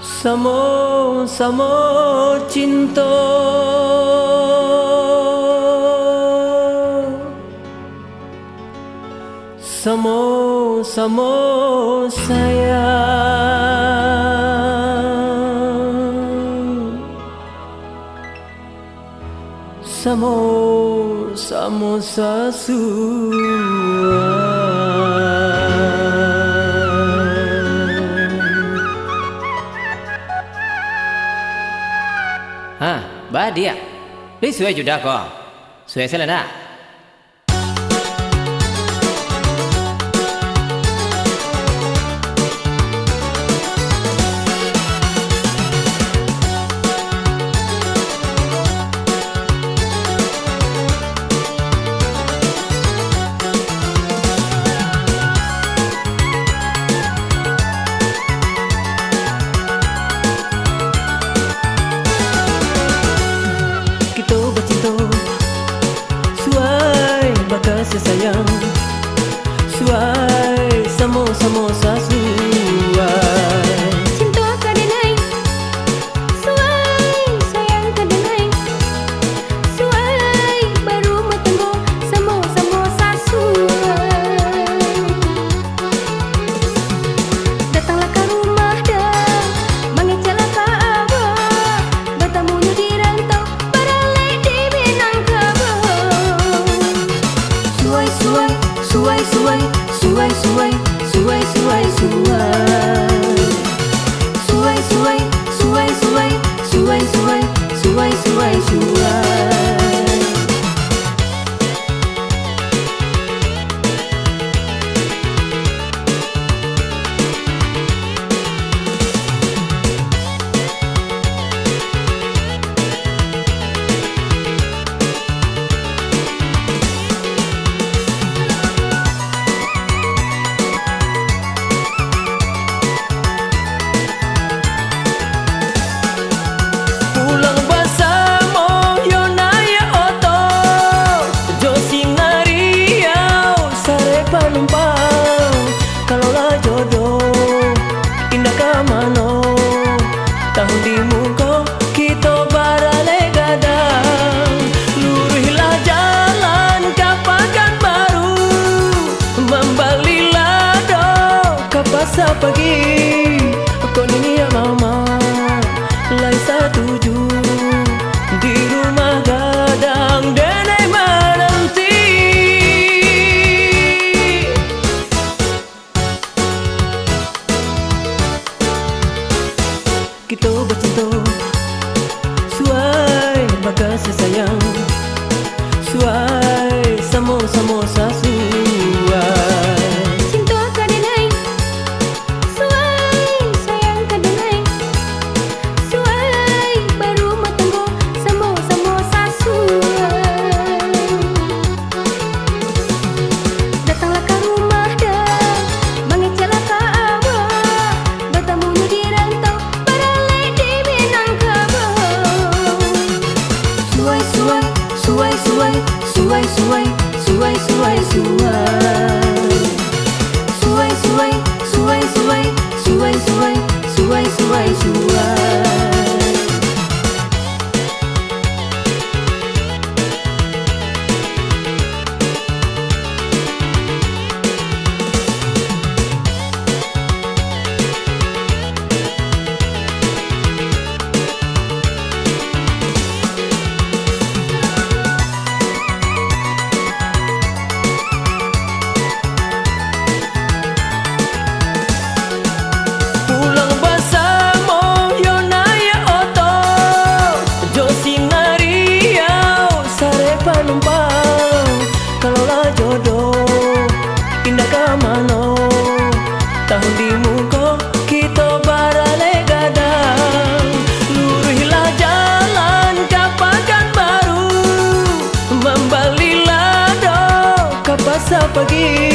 Samo-samo cinta, samo-samo sayang, samo-samo sasuang. Ha, ba dia. Li suai juda ko. Suai selana. Kasih sayang, suai samo-samo sasuai. Cinta kadenai, suai sayang kadenai, suai baru matenggo samo-samo sasuai. Datanglah ke rumah dah, mengecala ke abah, bertamu di rantau, beralih di Minangkabau. Suai, suai, suai, suai, suai, suai, suai, suai, suai, suai, suai, suai, suai, suai, suai, suai, suai. Kalaulah jodoh indah ke mano, tahun di muka kita barale gadang. Lurihlah jalan ke Pekanbaru, membalilah do ke pasar pagi. Kau ini ya mama, lain setuju di rumah gadang dene menanti. Kita bercinta, suai bakasih sayang, suai samo-samo sasuai. Cinta kadenai, suai sayang kadenai, suai baru matenggo samo-samo sasuai. Datanglah ke rumah dah, mengecala ke abah, bertamu di rantau, beralih di Minangkabau. Suai, suai, suai, suai, suai, suai, suai, suai, suai, suai, suai, suai, suai, suai, suai, suai, suai. Kalaulah jodoh indah ke mano, tahun di muka kita barale gadang. Lurihlah jalan ke Pekanbaru, membalilah do ke pasar pagi.